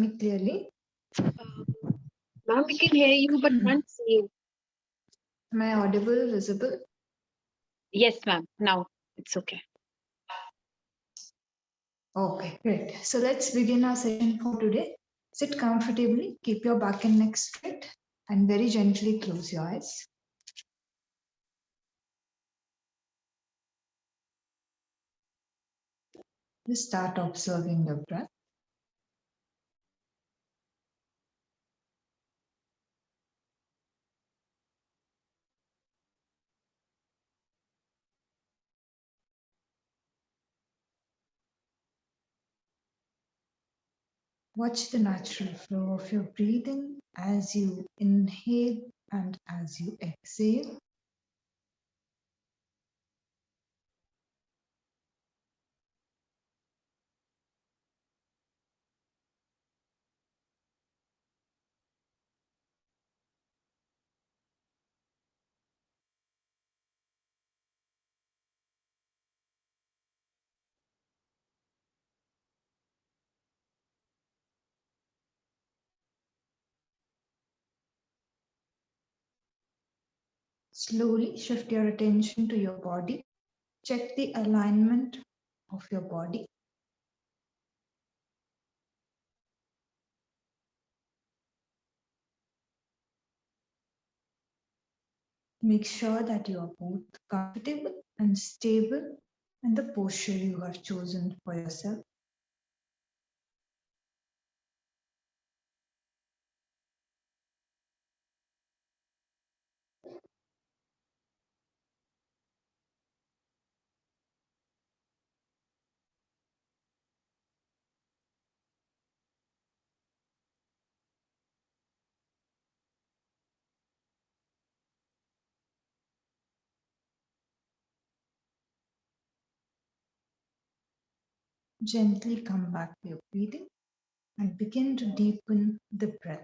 me clearly? Ma'am, we can hear you but can't see you. Am I audible, visible? Yes, ma'am. Now it's okay. Okay, great. So let's begin our session for today. Sit comfortably, keep your back and neck straight, and very gently close your eyes. Just start observing the breath. Watch the natural flow of your breathing as you inhale and as you exhale. Slowly shift your attention to your body. Check the alignment of your body. Make sure that you are both comfortable and stable in the posture you have chosen for yourself. Gently come back to your breathing and begin to deepen the breath.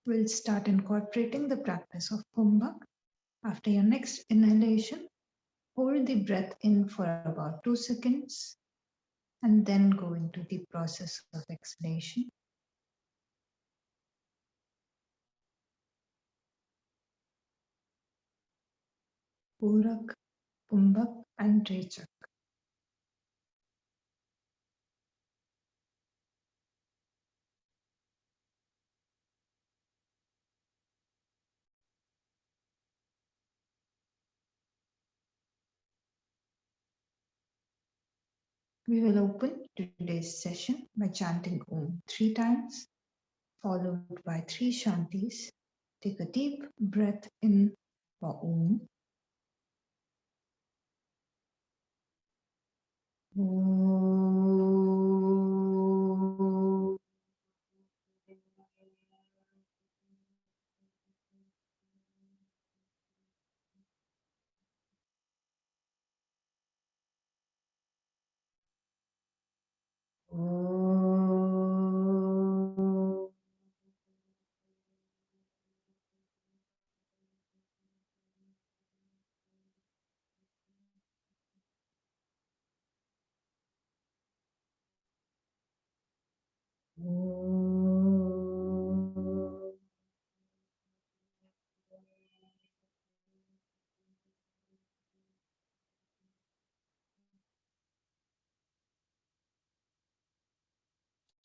We'll start incorporating the practice of Kumbhak. After your next inhalation, hold the breath in for about 2 seconds and then go into the process of exhalation. Purak, Kumbhak, and Rechak. We will open today's session by chanting Om 3 times, followed by 3 Shantis. Take a deep breath in for Om. Om. Om. Om.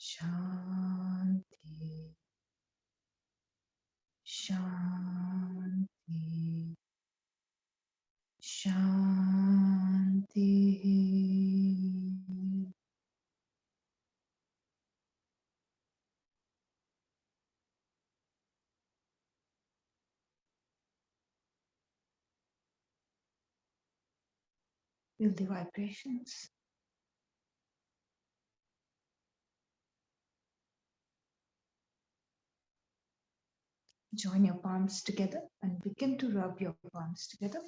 Shanti, Shanti, Shanti. Feel the vibrations. Join your palms together and begin to rub your palms together.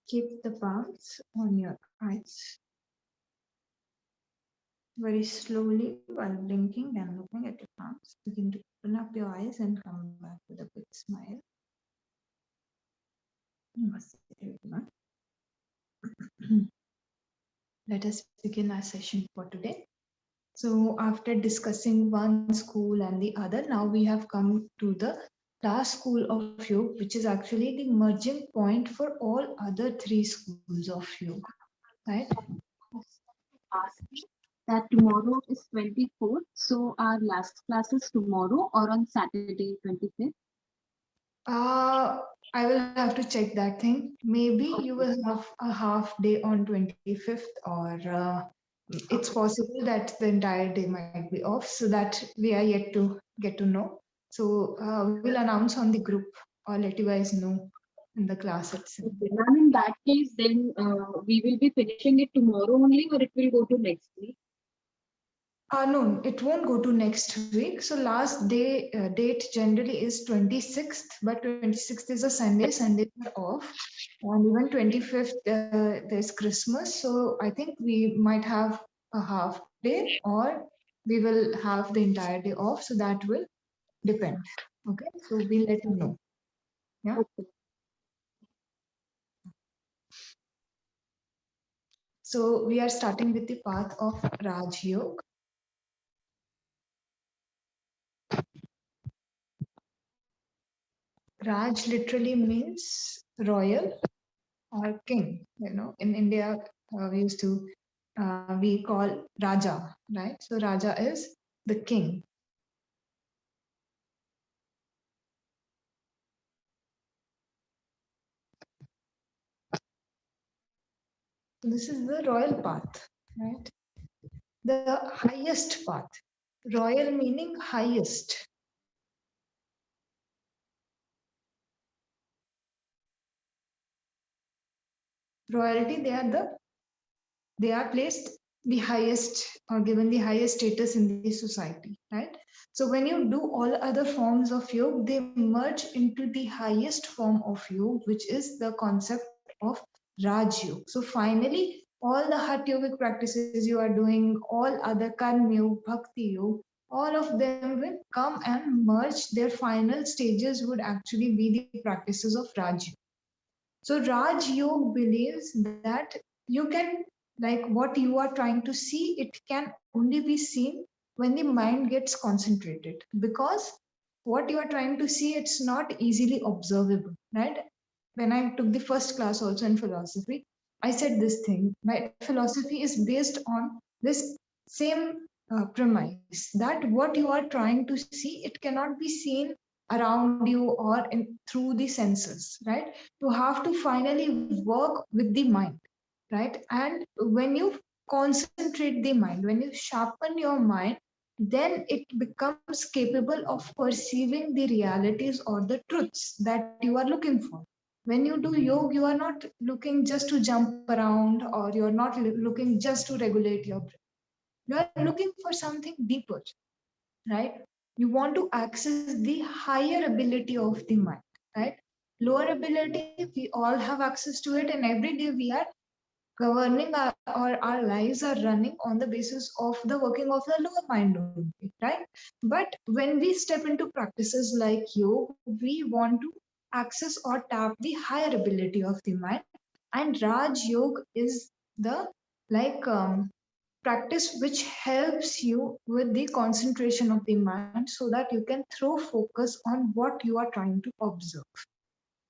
Keep the palms on your eyes. Very slowly, while blinking and looking at your palms, begin to open up your eyes and come back with a big smile. Namaste, everyone. Let us begin our session for today. So after discussing one school and the other, now we have come to the last school of yoga, which is actually the merging point for all other three schools of yoga, right? Ask me that tomorrow is 24th, so our last class is tomorrow or on Saturday 25th. I will have to check that thing. Maybe you will have a half day on 25th, or it's possible that the entire day might be off, so that we are yet to get to know. So we'll announce on the group or let you guys know in the class itself. Okay, ma'am, in that case, then we will be finishing it tomorrow only, or it will go to next week. No, it won't go to next week. So last day date generally is 26th, but 26th is a Sunday. Sundays are off. And even 25th, there's Christmas. So I think we might have a half day or we will have the entire day off. So that will depend. Okay, so we'll let you know. Yeah. Okay. So we are starting with the path of Raj Yoga. Raj literally means royal or king. In India, we call Raja, right? So Raja is the king. So this is the royal path, right? The highest path. Royal meaning highest. Royalty, they are placed the highest or given the highest status in the society, right? So when you do all other forms of yoga, they merge into the highest form of yoga, which is the concept of Raj Yoga. So finally, all the Hatha yogic practices you are doing, all other Karma Yoga, Bhakti Yoga, all of them will come and merge. Their final stages would actually be the practices of Raj Yoga. So Raj Yoga believes that you can, like what you are trying to see, it can only be seen when the mind gets concentrated, because what you are trying to see, it's not easily observable, right? When I took the first class also in philosophy, I said this thing, my philosophy is based on this same premise that what you are trying to see, it cannot be seen around you or through the senses, right? You have to finally work with the mind, right? And when you concentrate the mind, when you sharpen your mind, then it becomes capable of perceiving the realities or the truths that you are looking for. When you do yoga, you are not looking just to jump around, or you're not looking just to regulate your breath. You are looking for something deeper, right? You want to access the higher ability of the mind, right? Lower ability, we all have access to it, and every day we are governing or our lives are running on the basis of the working of the lower mind only, right? But when we step into practices like yoga, we want to access or tap the higher ability of the mind, and Raj Yoga is the like practice which helps you with the concentration of the mind so that you can throw focus on what you are trying to observe,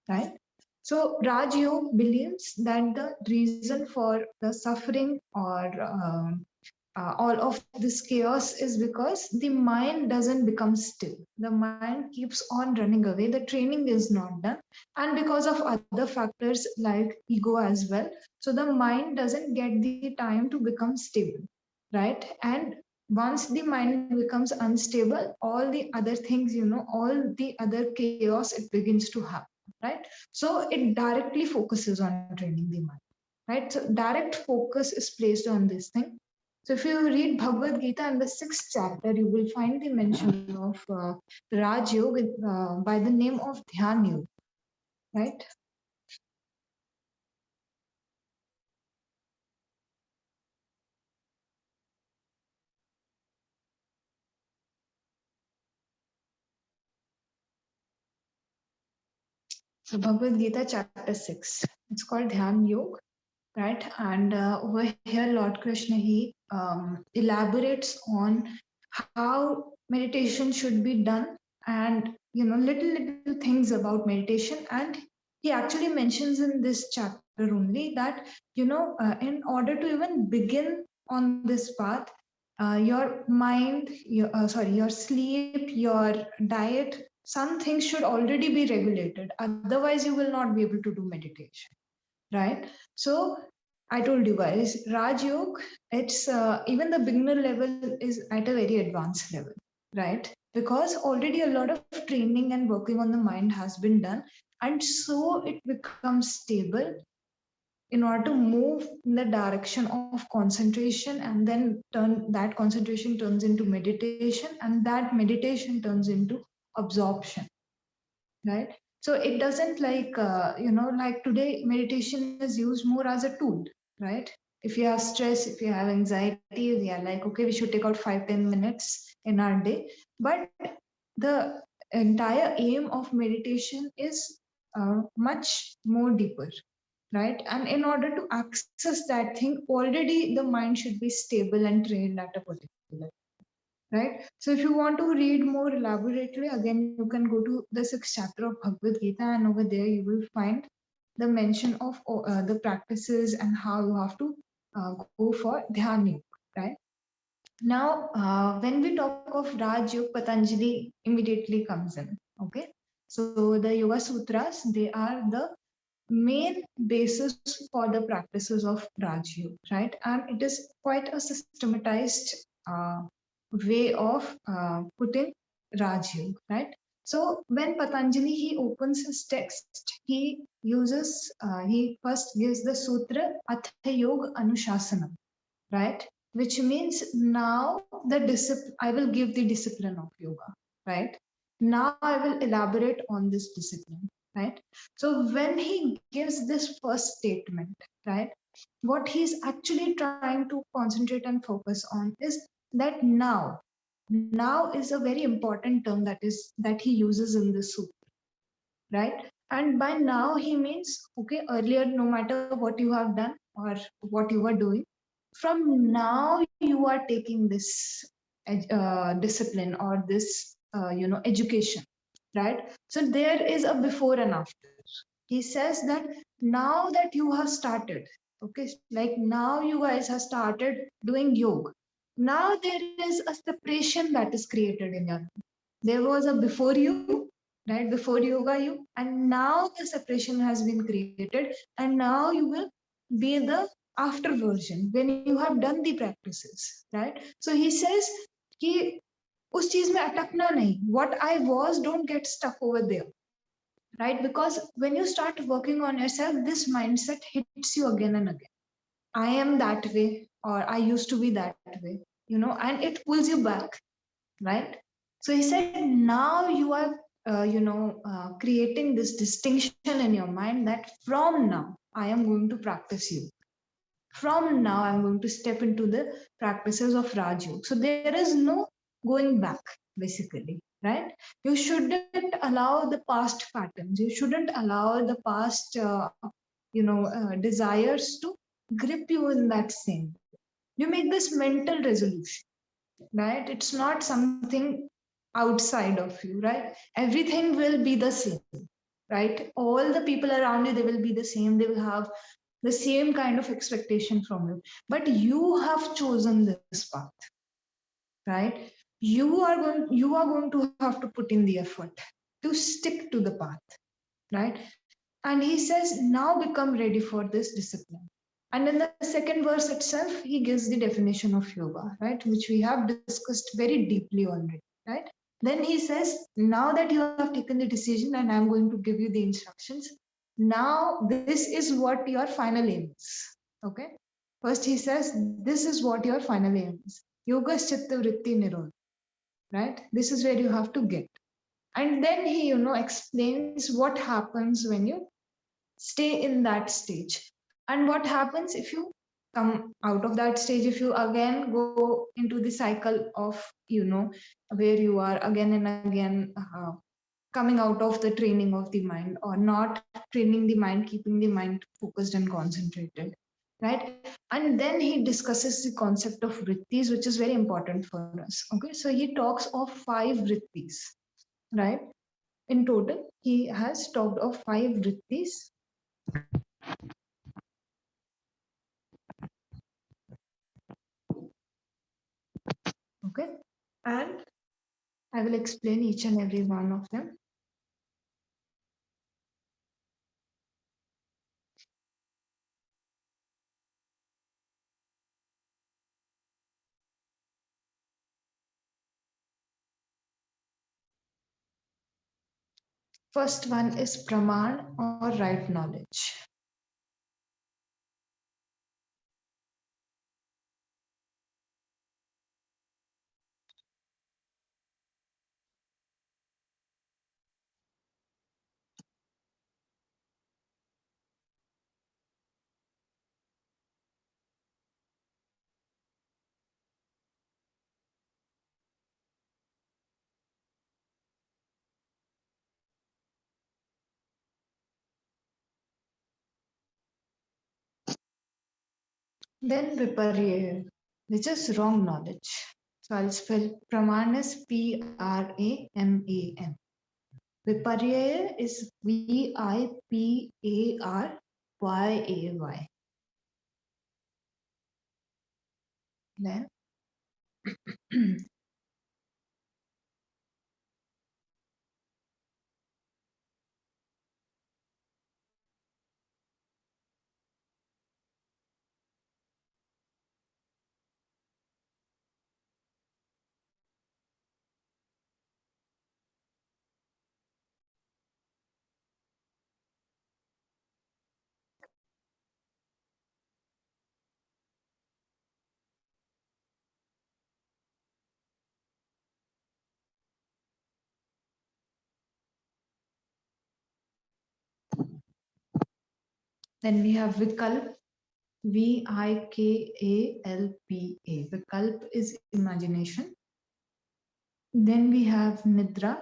right? So Raj Yoga believes that the reason for the suffering or all of this chaos is because the mind doesn't become still. The mind keeps on running away. The training is not done. And because of other factors like ego as well. So the mind doesn't get the time to become stable, right? And once the mind becomes unstable, all the other things, all the other chaos, it begins to happen, right? So it directly focuses on training the mind, right? So direct focus is placed on this thing. So if you read Bhagavad Gita in the 6th chapter, you will find the mention of Raj Yoga by the name of Dhyan Yoga, right? So Bhagavad Gita chapter 6, it's called Dhyan Yoga, right? And over here, Lord Krishna, he elaborates on how meditation should be done, and little things about meditation. And he actually mentions in this chapter only that in order to even begin on this path, your mind, your sleep, your diet, some things should already be regulated, otherwise you will not be able to do meditation, right? So I told you guys, Raj Yoga, it's even the beginner level is at a very advanced level, right? Because already a lot of training and working on the mind has been done, and so it becomes stable in order to move in the direction of concentration, and then turn that concentration turns into meditation, and that meditation turns into absorption, right? So it doesn't like like today meditation is used more as a tool, right? If you have stress, if you have anxiety, we are like, okay, we should take out 5-10 minutes in our day. But the entire aim of meditation is much more deeper, right? And in order to access that thing, already the mind should be stable and trained at a particular, right? So if you want to read more elaborately, again, you can go to the 6th chapter of Bhagavad Gita, and over there you will find the mention of the practices and how you have to go for Dhyan Yoga, right? Now, when we talk of Raj Yoga, Patanjali immediately comes in, okay? So the Yoga Sutras, they are the main basis for the practices of Raj Yoga, right? And it is quite a systematized way of putting Raj Yoga, right? So when Patanjali he opens his text, he first gives the sutra Atha Yoga Anushasana, right? Which means now I will give the discipline of yoga, right? Now I will elaborate on this discipline, right? So when he gives this first statement, right, what he's actually trying to concentrate and focus on is that now is a very important term that he uses in this sutra, right? And by now he means, okay, earlier, no matter what you have done or what you are doing, from now you are taking this discipline or this education, right? So there is a before and after. He says that now that you have started, okay, like now you guys have started doing yoga, now there is a separation that is created in your mind. There was a before you, right, before yoga you, and now the separation has been created, and now you will be the after version when you have done the practices, right? So he says कि उस चीज में अटकना नहीं, what I was, don't get stuck over there, right? Because when you start working on yourself, this mindset hits you again and again. I am that way, or I used to be that way, and it pulls you back, right? So he said, now you are, creating this distinction in your mind that from now I am going to practice you. From now I'm going to step into the practices of Raj Yoga. So there is no going back, basically, right? You shouldn't allow the past patterns. You shouldn't allow the past, desires to grip you in that same. You make this mental resolution, right? It's not something outside of you, right? Everything will be the same, right? All the people around you, they will be the same. They will have the same kind of expectation from you. But you have chosen this path, right? You are going to have to put in the effort to stick to the path, right? And he says, now become ready for this discipline. And in the second verse itself, he gives the definition of yoga, right? Which we have discussed very deeply already, right? Then he says, now that you have taken the decision and I'm going to give you the instructions, now this is what your final aim is. Okay. First he says, this is what your final aim is. Yoga Chitta Vritti Nirodha. Right? This is where you have to get. And then he, explains what happens when you stay in that stage. And what happens if you come out of that stage, if you again go into the cycle of, where you are again and again coming out of the training of the mind, or not training the mind, keeping the mind focused and concentrated, right? And then he discusses the concept of vrittis, which is very important for us. Okay, so he talks of 5 vrittis, right? In total, he has talked of 5 vrittis. Okay, and I will explain each and every one of them. First one is Praman, or right knowledge. Then Viparya, which is wrong knowledge. So I'll spell Praman as Praman. Viparya is Viparay. Then we have Vikalp, Vikalpa. Vikalp is imagination. Then we have Nidra,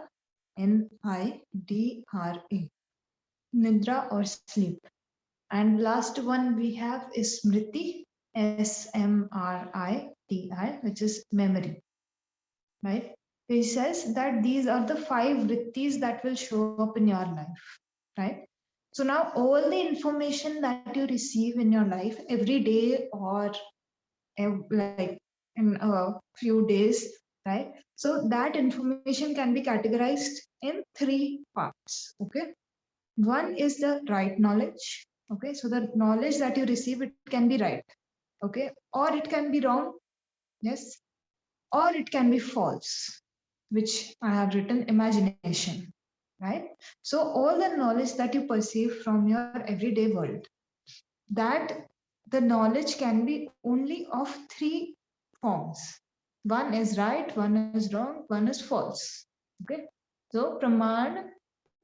Nidra, Nidra or sleep. And last one we have is Smriti, Smriti, which is memory, right? He says that these are the 5 vrittis that will show up in your life, right? So now all the information that you receive in your life every day, or like in a few days, right? So that information can be categorized in 3 parts, okay? One is the right knowledge, okay? So the knowledge that you receive, it can be right, okay? Or it can be wrong, yes? Or it can be false, which I have written imagination, right? So all the knowledge that you perceive from your everyday world, that the knowledge can be only of 3 forms. One is right, one is wrong, one is false. Okay. So Praman,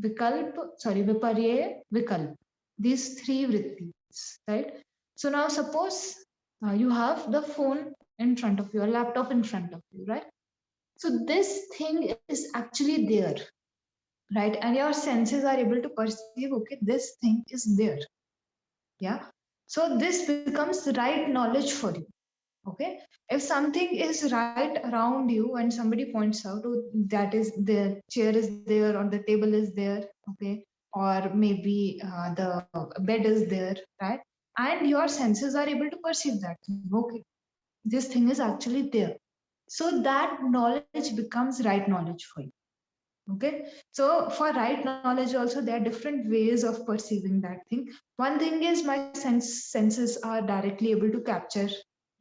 Viparya, Vikalp. These 3 vrittis, right? So now suppose you have the phone in front of you, a laptop in front of you, right? So this thing is actually there, right? And your senses are able to perceive, okay, this thing is there. Yeah. So this becomes the right knowledge for you. Okay. If something is right around you and somebody points out, oh, that is the chair is there, or the table is there, okay, or maybe the bed is there, right? And your senses are able to perceive that. Okay, this thing is actually there. So that knowledge becomes right knowledge for you. Okay, so for right knowledge also, there are different ways of perceiving that thing. One thing is my senses are directly able to capture,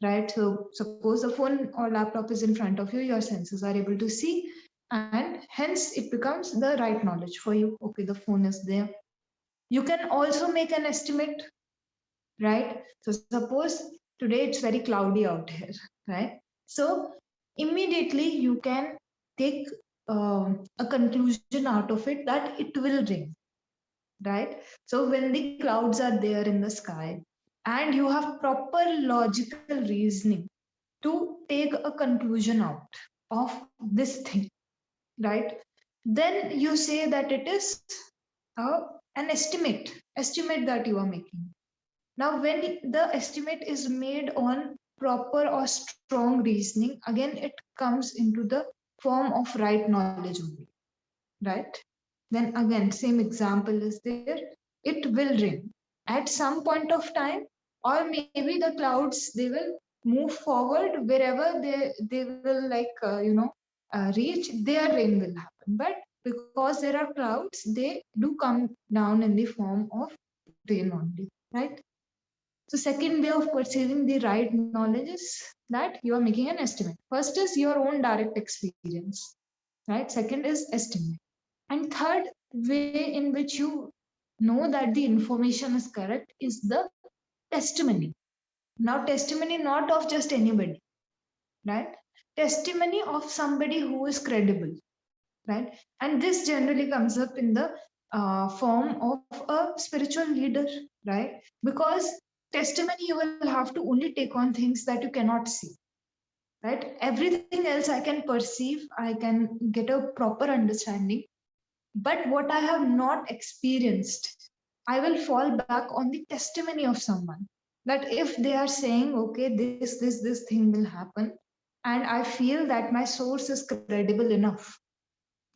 right? So suppose the phone or laptop is in front of you, your senses are able to see, and hence it becomes the right knowledge for you. Okay, the phone is there. You can also make an estimate, right? So suppose today it's very cloudy out here, right? So immediately you can take a conclusion out of it that it will rain, right? So when the clouds are there in the sky and you have proper logical reasoning to take a conclusion out of this thing, right? Then you say that it is an estimate that you are making. Now, when the estimate is made on proper or strong reasoning, again, it comes into the form of right knowledge only, right? Then again, same example is there. It will rain at some point of time, or maybe the clouds, they will move forward wherever they will like, reach, their rain will happen. But because there are clouds, they do come down in the form of rain only, right? So second way of perceiving the right knowledge is that you are making an estimate. First is your own direct experience, right? Second is estimate. And third way in which you know that the information is correct is the testimony. Now, testimony not of just anybody, right? Testimony of somebody who is credible, right? And this generally comes up in the form of a spiritual leader, right? Because testimony you will have to only take on things that you cannot see, right? Everything else I can perceive, I can get a proper understanding. But what I have not experienced, I will fall back on the testimony of someone. That if they are saying, okay, this thing will happen, and I feel that my source is credible enough,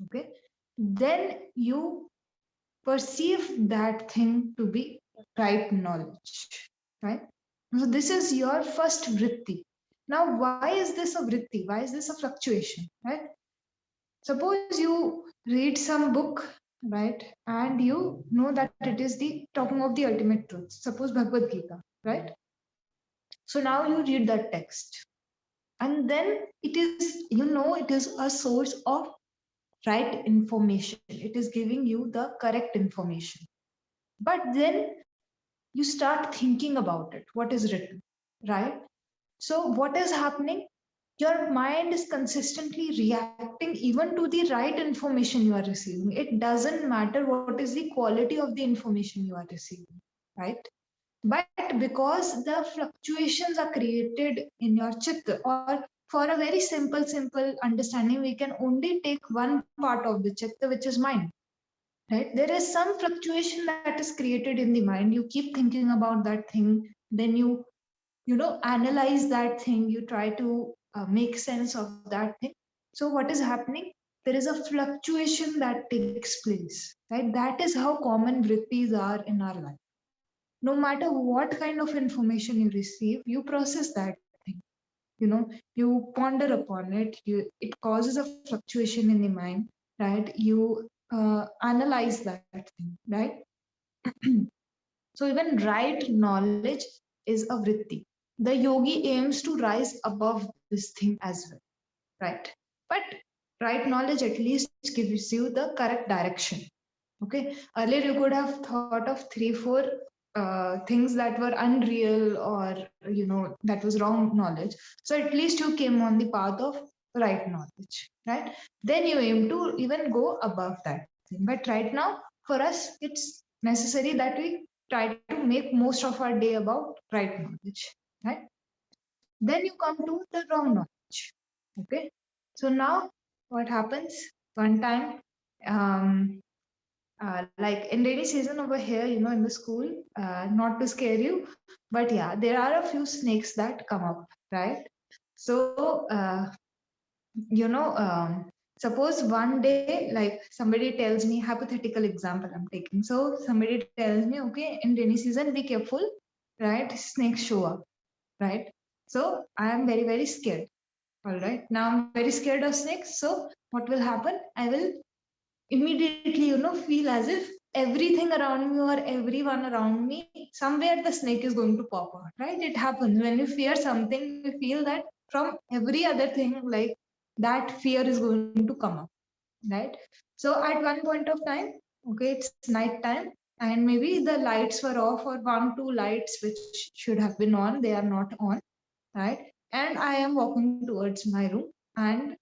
okay, then you perceive that thing to be right knowledge, right? So this is your first vritti. Now, why is this a vritti? Why is this a fluctuation, right? Suppose you read some book, right, and you know that it is the talking of the ultimate truth. Suppose Bhagavad Gita, right? So now you read that text, and then it is, it is a source of right information. It is giving you the correct information. But then you start thinking about it, what is written, right? So what is happening? Your mind is consistently reacting even to the right information you are receiving. It doesn't matter what is the quality of the information you are receiving, right? But because the fluctuations are created in your chitta, or for a very simple understanding, we can only take one part of the chitta, which is mind, right? There is some fluctuation that is created in the mind. You keep thinking about that thing, then you analyze that thing, you try to make sense of that thing. So what is happening? There is a fluctuation that takes place, right? That is how common vrittis are in our life. No matter what kind of information you receive, you process that thing, you ponder upon it, it causes a fluctuation in the mind, right? You analyze that thing, right? So even right knowledge is a vritti. The yogi aims to rise above this thing as well, right? But right knowledge at least gives you the correct direction. Okay. Earlier you could have thought of 3, 4 things that were unreal, or that was wrong knowledge. So at least you came on the path of right knowledge, right? Then you aim to even go above that thing. But right now, for us, it's necessary that we try to make most of our day about right knowledge, right? Then you come to the wrong knowledge. Okay. So now what happens? One time, like in rainy season over here, in the school, not to scare you, but yeah, there are a few snakes that come up, right? So, suppose one day, like somebody tells me, hypothetical example I'm taking. So somebody tells me, okay, in rainy season, be careful, right? Snakes show up, right? So I am very, very scared. All right. Now I'm very scared of snakes. So what will happen? I will immediately feel as if everything around me or everyone around me, somewhere the snake is going to pop out, right? It happens when you fear something, you feel that from every other thing, like that fear is going to come up, right? So at one point of time, okay, it's night time, and maybe the lights were off, or one, two lights which should have been on, they are not on, right? And I am walking towards my room, and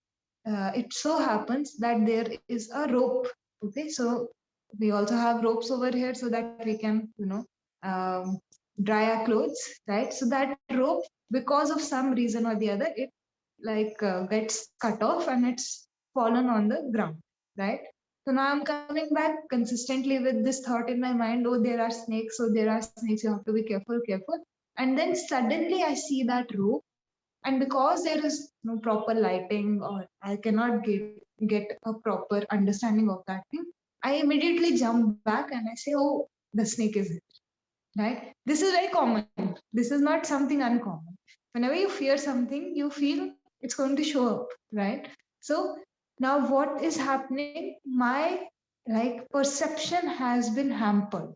it so happens that there is a rope. Okay, so we also have ropes over here so that we can, um, dry our clothes, right? So that rope, because of some reason or the other, it gets cut off and it's fallen on the ground, right? So now I'm coming back consistently with this thought in my mind, oh, there are snakes, oh, there are snakes, you have to be careful, careful. And then suddenly I see that rope, and because there is no proper lighting, or I cannot get a proper understanding of that thing, I immediately jump back and I say, oh, the snake is here, right? This is very common. This is not something uncommon. Whenever you fear something, you feel it's going to show up, right? So now what is happening? My perception has been hampered,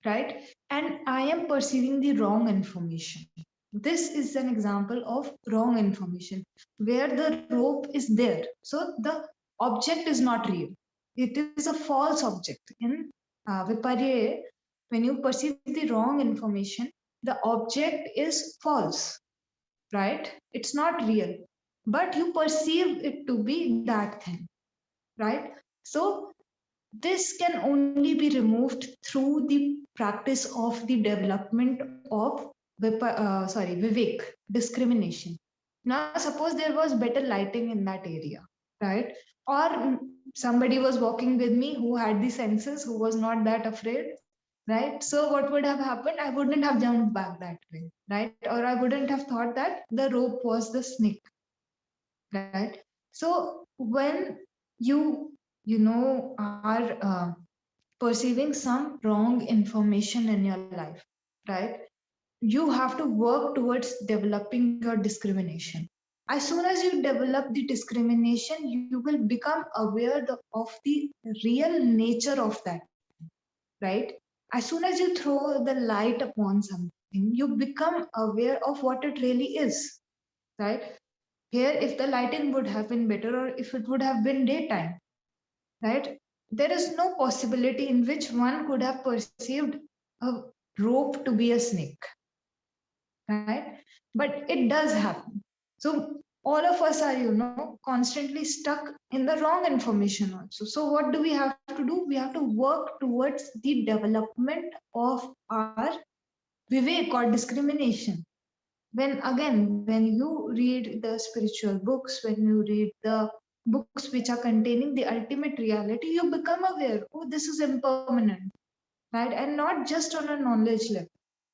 right? And I am perceiving the wrong information. This is an example of wrong information where the rope is there. So the object is not real. It is a false object. In Viparya, when you perceive the wrong information, the object is false, right? It's not real, but you perceive it to be that thing, right? So this can only be removed through the practice of the development of Vivek, discrimination. Now, suppose there was better lighting in that area, right? Or somebody was walking with me who had the senses, who was not that afraid, right? So, what would have happened? I wouldn't have jumped back that way, right? Or I wouldn't have thought that the rope was the snake, right? So, when are perceiving some wrong information in your life, right? You have to work towards developing your discrimination. As soon as you develop the discrimination, you will become aware of the real nature of that, right? As soon as you throw the light upon something, you become aware of what it really is, right? Here, if the lighting would have been better, or if it would have been daytime, right? There is no possibility in which one could have perceived a rope to be a snake, right? But it does happen. So all of us are, constantly stuck in the wrong information also. So what do we have to do? We have to work towards the development of our vivek, or discrimination. When you read the spiritual books, when you read the books which are containing the ultimate reality, you become aware, oh, this is impermanent, right? And not just on a knowledge level.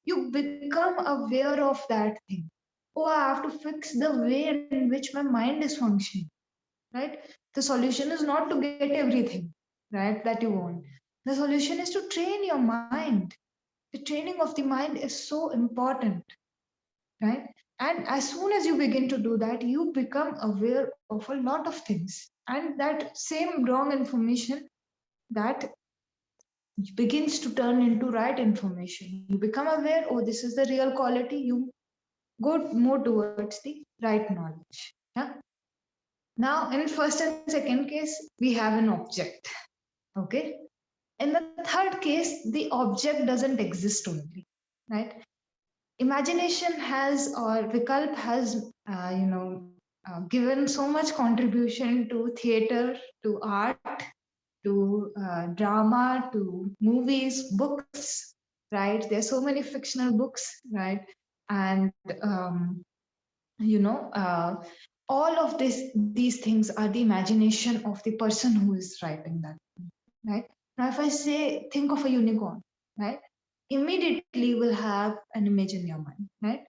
You become aware of that thing. Oh, I have to fix the way in which my mind is functioning, right? The solution is not to get everything, right, that you want. The solution is to train your mind. The training of the mind is so important, right? And as soon as you begin to do that, you become aware of a lot of things. And that same wrong information, that begins to turn into right information. You become aware, oh, this is the real quality. You go more towards the right knowledge. Yeah. Now, in first and second case, we have an object. Okay. In the third case, the object doesn't exist only, right? Imagination has, or Vikalp has, given so much contribution to theater, to art, to drama, to movies, books, right? There's so many fictional books, right? And you know, uh, all of these things are the imagination of the person who is writing that, right? Now, if I say, think of a unicorn, right? Immediately will have an image in your mind, right?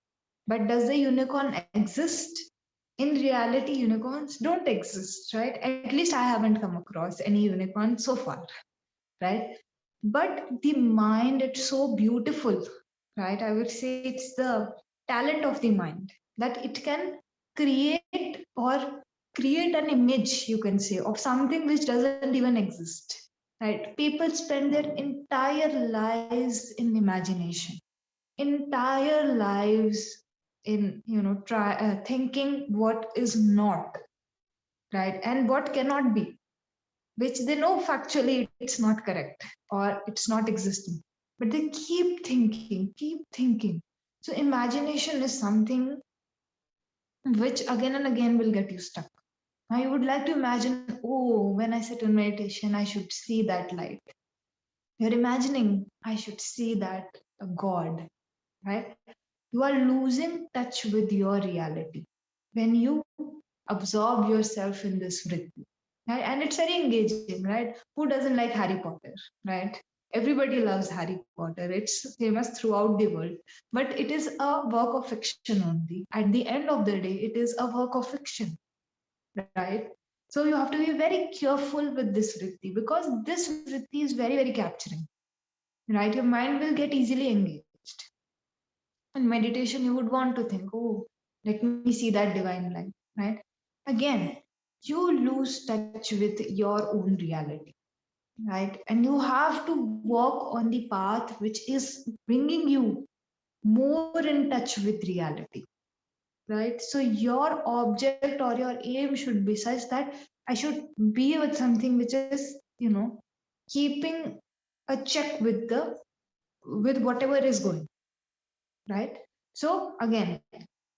But does the unicorn exist? In reality, unicorns don't exist, right? At least I haven't come across any unicorn so far, right? But the mind, it's so beautiful, right? I would say it's the talent of the mind that it can create, or create an image, you can say, of something which doesn't even exist, right? People spend their entire lives in imagination, entire lives in, try thinking what is not, right, and what cannot be. which they know factually it's not correct or it's not existing. But they keep thinking, keep thinking. So imagination is something which again and again will get you stuck. Now you would like to imagine, oh, when I sit in meditation, I should see that light. You're imagining, I should see that God, right? You are losing touch with your reality when you absorb yourself in this vritti. Right? And it's very engaging, right? Who doesn't like Harry Potter, right? Everybody loves Harry Potter. It's famous throughout the world, but it is a work of fiction only. At the end of the day, it is a work of fiction, right? So you have to be very careful with this vritti because this vritti is very, very capturing, right? Your mind will get easily engaged. In meditation, you would want to think, oh, let me see that divine light, right? Again, you lose touch with your own reality, right? And you have to walk on the path which is bringing you more in touch with reality, right? So your object or your aim should be such that I should be with something which is, keeping a check with whatever is going, right? So again,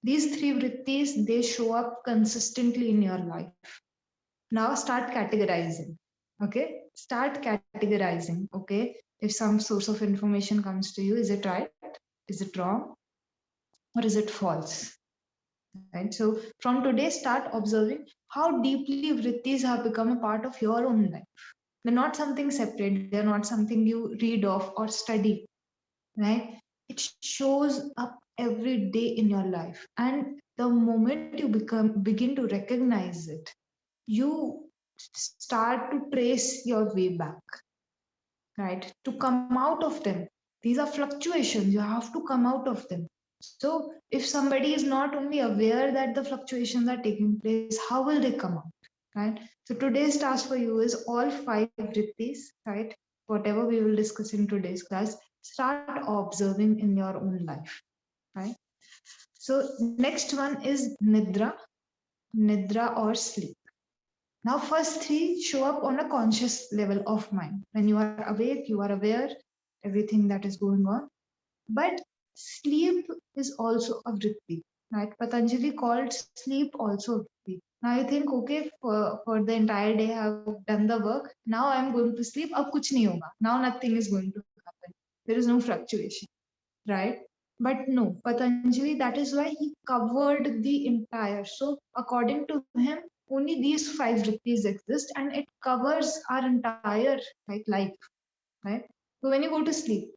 these three vrittis, they show up consistently in your life. Now start categorizing. Okay, start categorizing. Okay, if some source of information comes to you, is it right? Is it wrong? Or is it false? Right. So from today, start observing how deeply vrittis have become a part of your own life. They're not something separate. They're not something you read off or study. Right. It shows up every day in your life, and the moment you begin to recognize it, you start to trace your way back, right? To come out of them. These are fluctuations. You have to come out of them. So if somebody is not only aware that the fluctuations are taking place, how will they come out? Right? So today's task for you is all five vrittis, right? Whatever we will discuss in today's class, start observing in your own life. Right? So next one is nidra or sleep. Now, first three show up on a conscious level of mind. When you are awake, you are aware everything that is going on. But sleep is also a vritti, right? Patanjali called sleep also a vritti. Now you think, okay, for the entire day I have done the work. Now I'm going to sleep. Ab kuch nahi hoga. Now nothing is going to happen. There is no fluctuation, right? But no, Patanjali, that is why he covered the entire. So according to him, only these five vrittis exist and it covers our entire life, right? So when you go to sleep,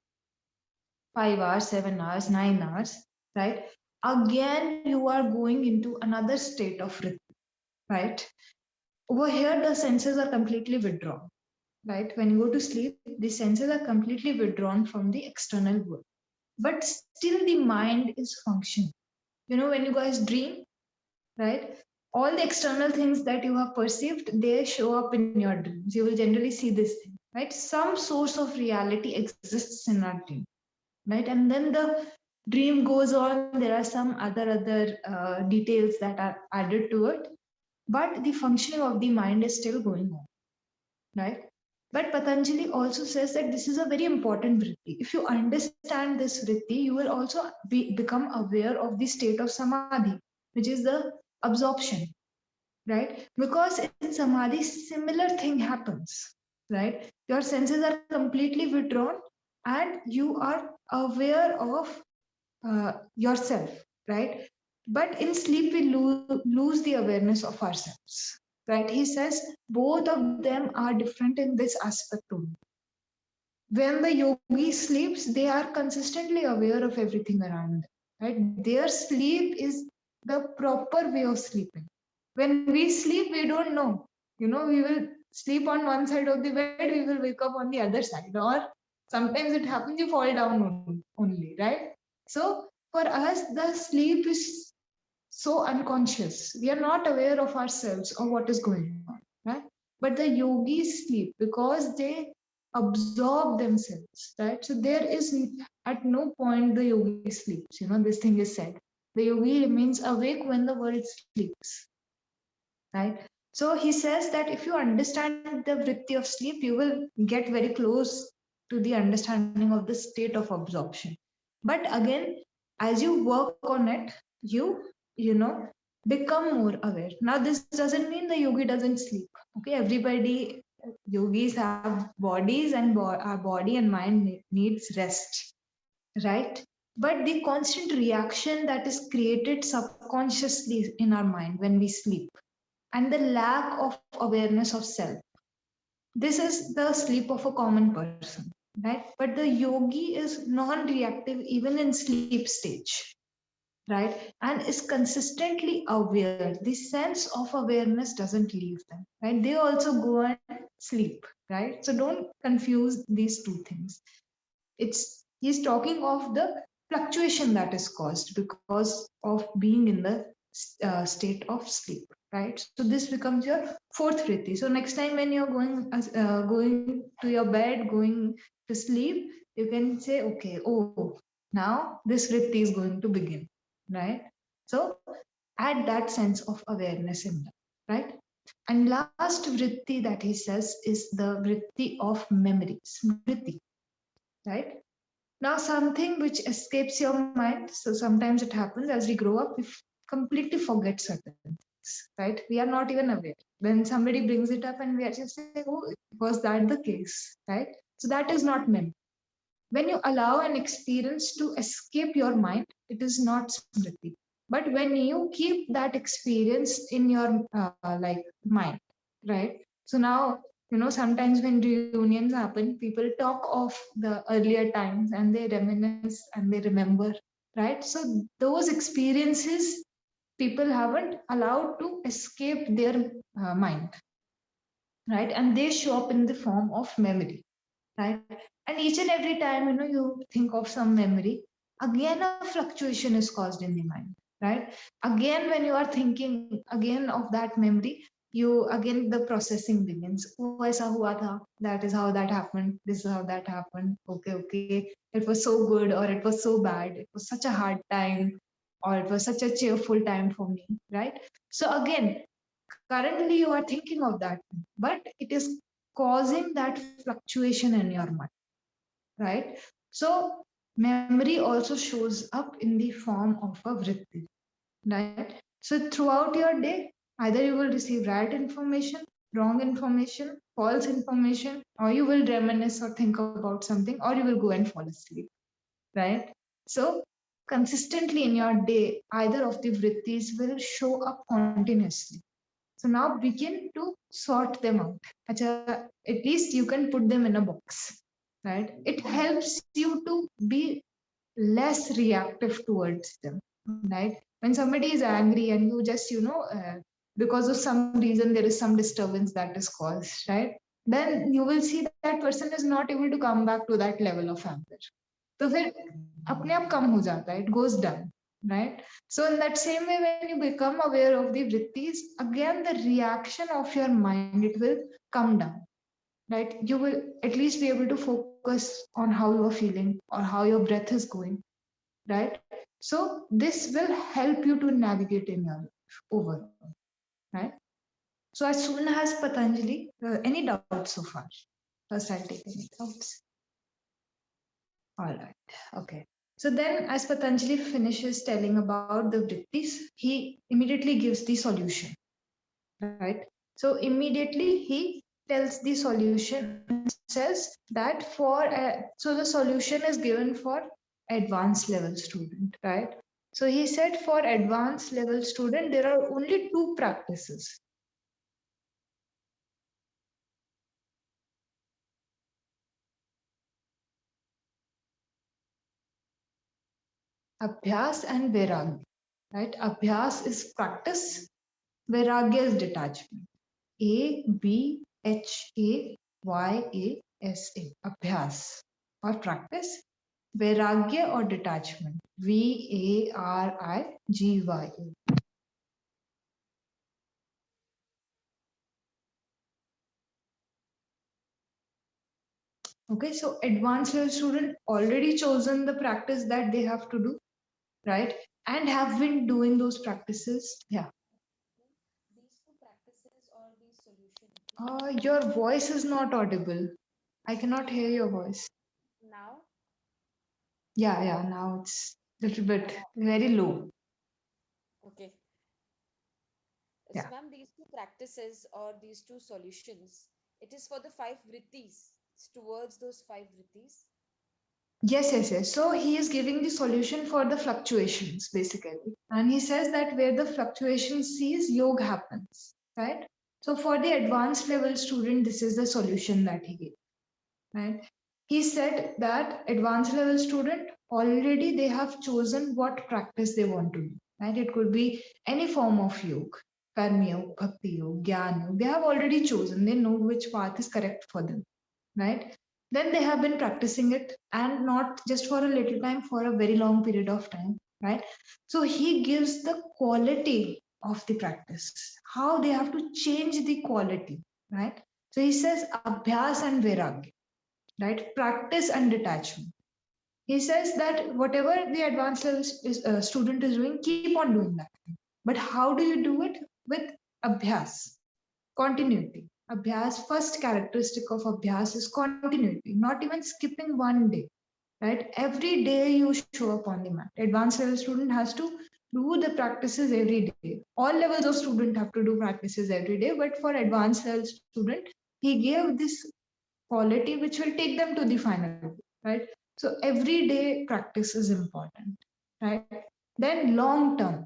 5 hours, 7 hours, 9 hours, right? Again, you are going into another state of vritti, right? Over here, the senses are completely withdrawn, right? When you go to sleep, the senses are completely withdrawn from the external world, but still the mind is functioning. When you guys dream, right? All the external things that you have perceived, they show up in your dreams. You will generally see this thing, right? Some source of reality exists in our dream, right? And then the dream goes on. There are some other details that are added to it, but the functioning of the mind is still going on, right? But Patanjali also says that this is a very important vritti. If you understand this vritti, you will also become aware of the state of samadhi, which is the absorption, right? Because in samadhi, similar thing happens, right? Your senses are completely withdrawn and you are aware of yourself, right? But in sleep, we lose the awareness of ourselves, right? He says both of them are different in this aspect only. When the yogi sleeps, they are consistently aware of everything around them, right? Their sleep is the proper way of sleeping. When we sleep, we don't know. We will sleep on one side of the bed, we will wake up on the other side, or sometimes it happens you fall down only, right? So for us, the sleep is so unconscious. We are not aware of ourselves or what is going on, right? But the yogis sleep because they absorb themselves, right? So there is at no point the yogi sleeps. This thing is said. The yogi remains awake when the world sleeps, right? So he says that if you understand the vritti of sleep, you will get very close to the understanding of the state of absorption. But again, as you work on it, you know, become more aware. Now, this doesn't mean the yogi doesn't sleep. Okay, everybody, yogis have bodies, and our body and mind needs rest, right? But the constant reaction that is created subconsciously in our mind when we sleep, and the lack of awareness of self. This is the sleep of a common person, right? But the yogi is non reactive even in sleep stage, right? And is consistently aware. The sense of awareness doesn't leave them, right? They also go and sleep, right? So don't confuse these two things. He's talking of the fluctuation that is caused because of being in the state of sleep, right? So this becomes your fourth vritti. So next time when you're going to your bed, going to sleep, you can say, okay, oh, now this vritti is going to begin, right? So add that sense of awareness in that, right? And last vritti that he says is the vritti of memory, smriti, right? Now, something which escapes your mind. So sometimes it happens as we grow up, we completely forget certain things, right? We are not even aware. When somebody brings it up and we are just saying, oh, was that the case, right? So that is not memory. When you allow an experience to escape your mind, it is not smriti. But when you keep that experience in your like mind, right? So now, sometimes when reunions happen, people talk of the earlier times and they reminisce and they remember, right? So those experiences people haven't allowed to escape their mind, right? And they show up in the form of memory, right? And each and every time, you think of some memory, again a fluctuation is caused in the mind, right? Again, when you are thinking again of that memory, you again the processing begins. Oh, aisa hua tha. That is how that happened. This is how that happened. Okay, okay. It was so good, or it was so bad. It was such a hard time, or it was such a cheerful time for me, right? So again, currently you are thinking of that, but it is causing that fluctuation in your mind, right? So memory also shows up in the form of a vritti, right? So throughout your day, either you will receive right information, wrong information, false information, or you will reminisce or think about something, or you will go and fall asleep, right? So consistently in your day, either of the vrittis will show up continuously. So now begin to sort them out. Acha, at least you can put them in a box, right? It helps you to be less reactive towards them, right? When somebody is angry and you just, because of some reason there is some disturbance that is caused, right? Then you will see that person is not able to come back to that level of anger. तो फिर अपने आप कम हो जाता है, it goes down, right? So in that same way, when you become aware of the vrittis, again the reaction of your mind, it will come down, right? You will at least be able to focus on how you are feeling or how your breath is going, right? So this will help you to navigate in your life overall, right? So as soon as Patanjali, any doubts so far? First, I'll take any doubts. All right. Okay. So then, as Patanjali finishes telling about the vrittis, he immediately gives the solution, right? So immediately he tells the solution and says that so the solution is given for advanced level student, right? So he said for advanced level student, there are only two practices. Abhyas and Vairagya, right? Abhyas is practice, Vairagya is detachment. Abhyasa, abhyas or practice, vairagya or detachment, Varigya. Okay, so advanced level student already chosen the practice that they have to do, right? And have been doing those practices. Yeah. Your voice is not audible. I cannot hear your voice. Now, Yeah, now it's a little bit very low. okay. So, Yeah. ma'am, these two practices or these two solutions, it is for the five vrittis. It's towards those five vrittis. Yes. So he is giving the solution for the fluctuations basically. And he says that where the fluctuation cease, yoga happens, right? So for the advanced level student, this is the solution that he gave, right? He said that advanced level student already they have chosen what practice they want to do, right? It could be any form of yoga, karma yoga, bhakti yoga, jnana yoga. They have already chosen. They know which path is correct for them, right? Then they have been practicing it and not just for a little time, for a very long period of time, right? So he gives the quality of the practice, how they have to change the quality, right? So he says abhyas and vairagya, right? Practice and detachment. He says that whatever the advanced level student is doing, keep on doing that. But how do you do it? With abhyas, continuity. Abhyas, first characteristic of abhyas is continuity, not even skipping one day, right? Every day you show up on the mat. Advanced level student has to do the practices every day. All levels of student have to do practices every day, but for advanced level student, he gave this quality which will take them to the final, right? So every day practice is important, right? Then long term.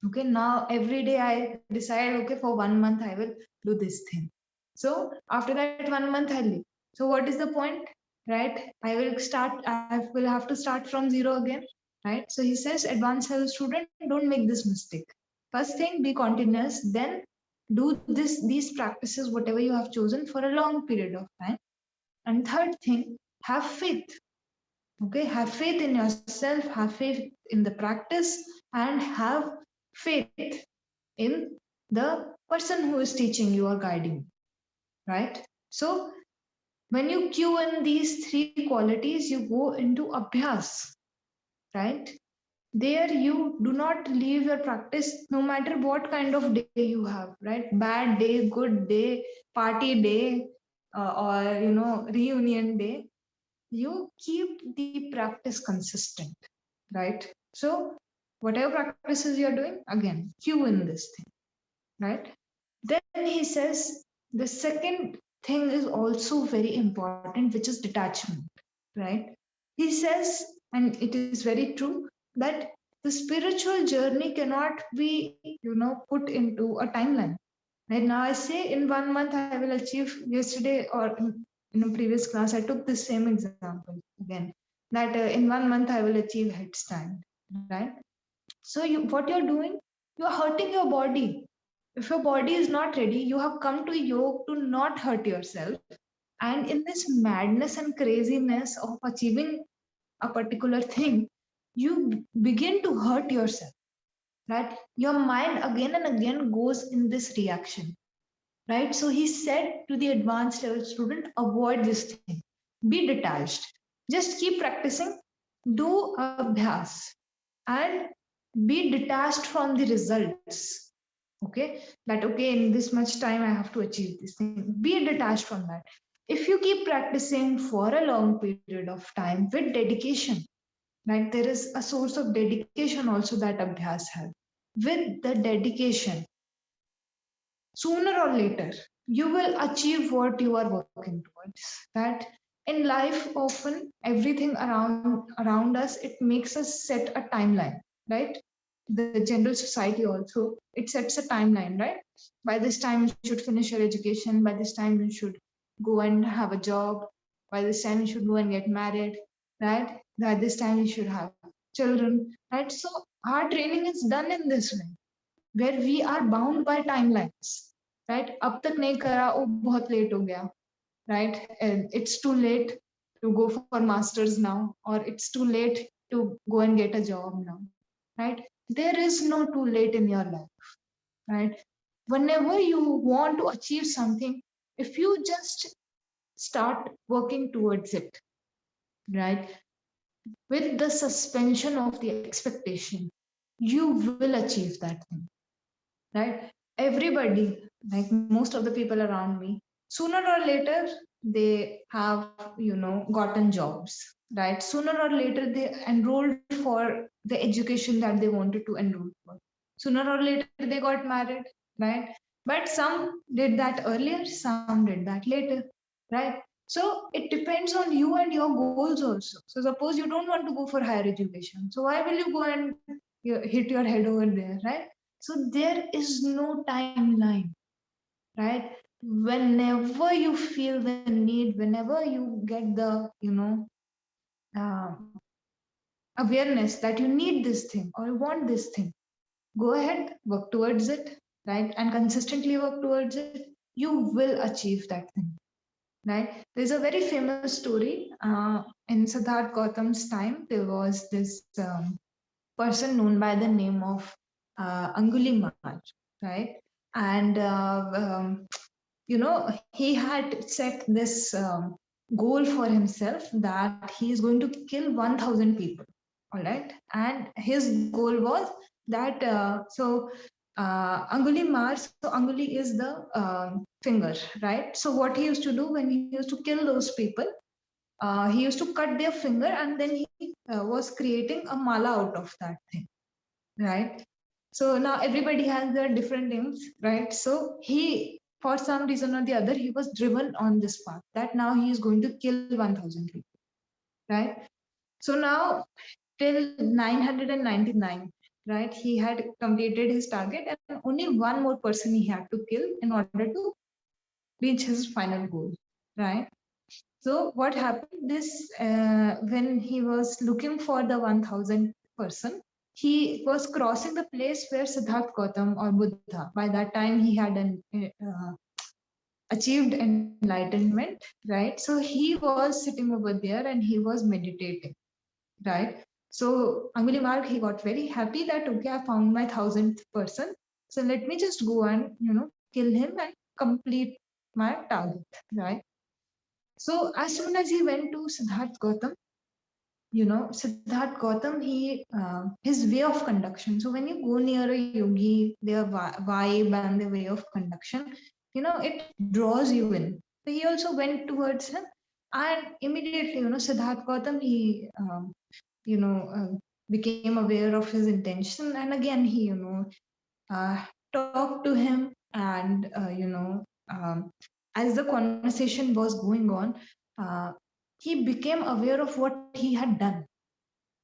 Okay, now every day I decide, okay, for 1 month I will do this thing. So after that 1 month I leave. So what is the point, right? I will have to start from zero again, right? So he says, advanced level student, don't make this mistake. First thing, be continuous, then do these practices, whatever you have chosen, for a long period of time. And third thing, have faith. Okay, have faith in yourself, have faith in the practice, and have faith in the person who is teaching you or guiding you, right? So when you cue in these three qualities, you go into abhyas, right? There you do not leave your practice no matter what kind of day you have, right? Bad day, good day, party day, or reunion day. You keep the practice consistent, right? So whatever practices you're doing, again, cue in this thing, right? Then he says the second thing is also very important, which is detachment, right? He says, and it is very true, that the spiritual journey cannot be, put into a timeline. Right now, I say in 1 month I will achieve. Yesterday or in a previous class, I took the same example again, that in 1 month I will achieve headstand, right? So what you're doing, you're hurting your body. If your body is not ready, you have come to yoga to not hurt yourself. And in this madness and craziness of achieving a particular thing, you begin to hurt yourself, right? Your mind again and again goes in this reaction, right? So he said to the advanced level student, avoid this thing, be detached, just keep practicing, do abhyas, and be detached from the results. Okay, that okay, in this much time I have to achieve this thing, be detached from that. If you keep practicing for a long period of time with dedication, right? There is a source of dedication also that abhyas has. With the dedication, sooner or later you will achieve what you are working towards, that in life often everything around us, it makes us set a timeline, right? The general society also, it sets a timeline, right? By this time you should finish your education, by this time you should go and have a job, by this time you should go and get married, right? By this time you should have children, right? So our training is done in this way, where we are bound by timelines, right? अब तक नहीं करा, oh बहुत late हो गया, right? And it's too late to go for masters now, or it's too late to go and get a job now, right? There is no too late in your life, right? Whenever you want to achieve something, if you just start working towards it, right, with the suspension of the expectation, you will achieve that thing, right? Everybody, like most of the people around me, sooner or later they have, gotten jobs, right? Sooner or later they enrolled for the education that they wanted to enroll for. Sooner or later they got married, right? But some did that earlier, some did that later, right? So it depends on you and your goals also. So suppose you don't want to go for higher education, so why will you go and hit your head over there, right? So there is no timeline, right? Whenever you feel the need, whenever you get the, uh, awareness that you need this thing or want this thing, go ahead, work towards it, right? And consistently work towards it, you will achieve that thing, right? There's a very famous story. In Siddharth Gautam's time, there was this person known by the name of Angulimala, right? And he had set this goal for himself that he is going to kill 1000 people, all right? And his goal was that Anguli Mars, so Anguli is the finger, right? So what he used to do when he used to kill those people, he used to cut their finger and then he was creating a mala out of that thing, right? So now everybody has their different names, right? So he, for some reason or the other, he was driven on this path that now he is going to kill 1000 people, right? So now till 999, right? He had completed his target and only one more person he had to kill in order to reach his final goal, right? So what happened this when he was looking for the 1000th person, he was crossing the place where Siddharth Gautam or Buddha, by that time he had achieved enlightenment, right? So he was sitting over there and he was meditating, right? So Angulimala, he got very happy that, okay, I found my 1000th person. So let me just go and, kill him and complete my target, right? So as soon as he went to Siddharth Gautam, Siddharth Gautam, his way of conduction. So when you go near a yogi, their vibe and the way of conduction, it draws you in. So he also went towards him, and immediately, Siddharth Gautam, he, became aware of his intention, and again he, talked to him, and as the conversation was going on, uh, he became aware of what he had done,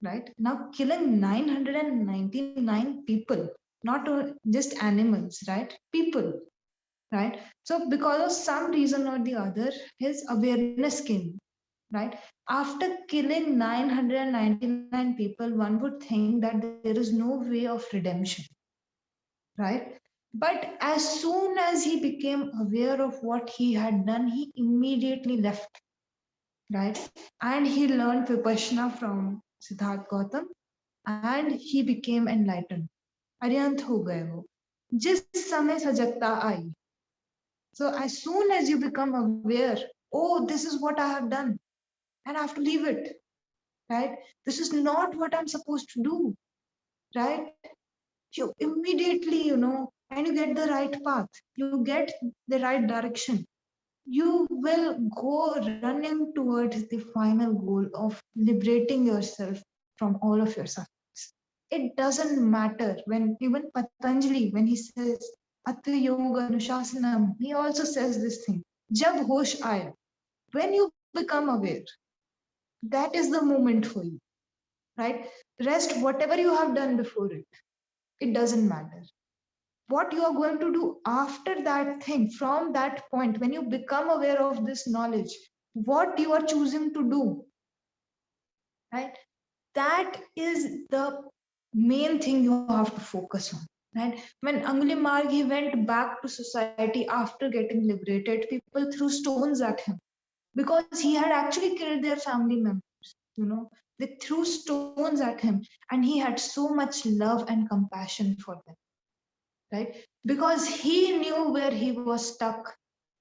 right? Now killing 999 people, not just animals, right? People, right? So because of some reason or the other, his awareness came, right? After killing 999 people, one would think that there is no way of redemption, right? But as soon as he became aware of what he had done, he immediately left, right? And he learned Vipassana from Siddharth Gautam, and he became enlightened. Arihant हो गए वो जिस समय सजगता आई. So as soon as you become aware, oh, this is what I have done, and I have to leave it, right? This is not what I'm supposed to do, right? You immediately, and you get the right path, you get the right direction, you will go running towards the final goal of liberating yourself from all of your sufferings. It doesn't matter when even Patanjali, when he says Atha Yoga Anushasanam, he also says this thing. Jab hosh aaya. When you become aware, that is the moment for you, right? Rest, whatever you have done before it doesn't matter. What you are going to do after that thing, from that point, when you become aware of this knowledge, what you are choosing to do, right? That is the main thing you have to focus on, right? When Angulimala, he went back to society after getting liberated, people threw stones at him because he had actually killed their family members, they threw stones at him, and he had so much love and compassion for them, right? Because he knew where he was stuck.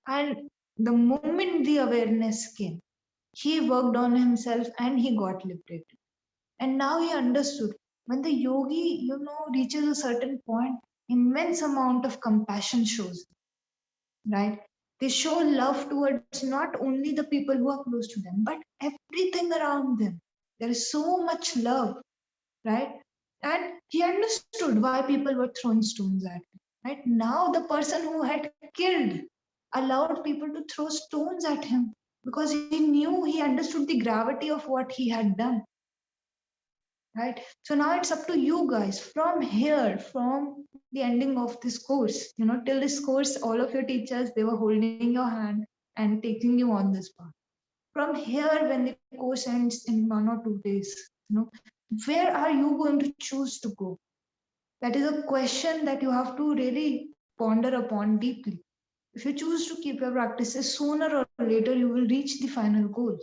And the moment the awareness came, he worked on himself and he got liberated. And now he understood when the yogi, reaches a certain point, immense amount of compassion shows. right? They show love towards not only the people who are close to them, but everything around them. There is so much love, right? And he understood why people were throwing stones at him, right? Now the person who had killed allowed people to throw stones at him because he knew, he understood the gravity of what he had done, right? So now it's up to you guys from here, from the ending of this course, till this course, all of your teachers, they were holding your hand and taking you on this path. From here, when the course ends in 1 or 2 days, where are you going to choose to go? That is a question that you have to really ponder upon deeply. If you choose to keep your practices, sooner or later you will reach the final goal.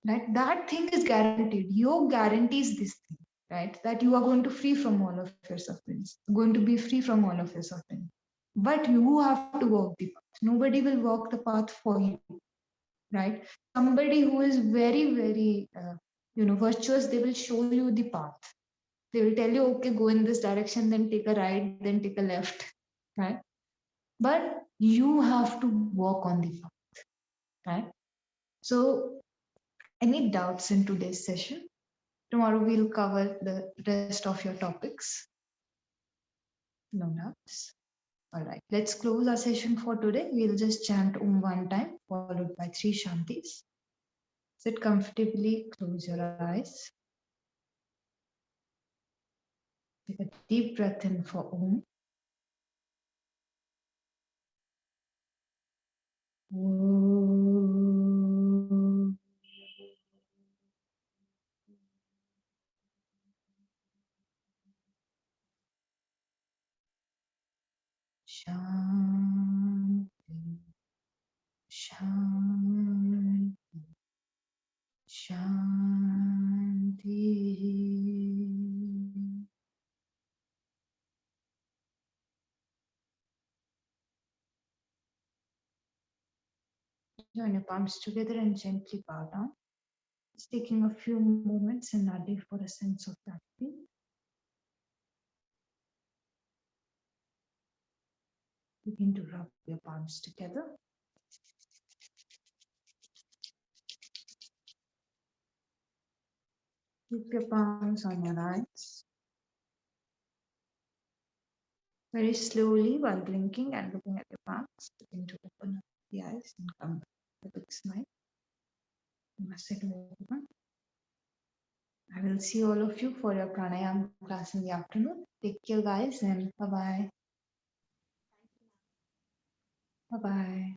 Right? That thing is guaranteed. Yoga guarantees this thing, right? That you are going to free from all of your sufferings, going to be free from all of your suffering. But you have to walk the path. Nobody will walk the path for you, right? Somebody who is very, very, virtuous, they will show you the path. They will tell you, okay, go in this direction, then take a right, then take a left, right? But you have to walk on the path, right? So, any doubts in today's session? Tomorrow we'll cover the rest of your topics. No doubts. All right, let's close our session for today. We'll just chant Om one time, followed by 3 Shantis. Sit comfortably, close your eyes. Take a deep breath in for Om. Om. Shanti. Shanti. Shanti. Join your palms together and gently bow down. Just taking a few moments in Nadi for a sense of gratitude. Begin to rub your palms together. Keep your palms on your eyes. Very slowly, while blinking and looking at your palms, begin to open up the eyes and come back with a big smile. Namaste to everyone. I will see all of you for your pranayama class in the afternoon. Take care, guys, and bye-bye. Bye-bye.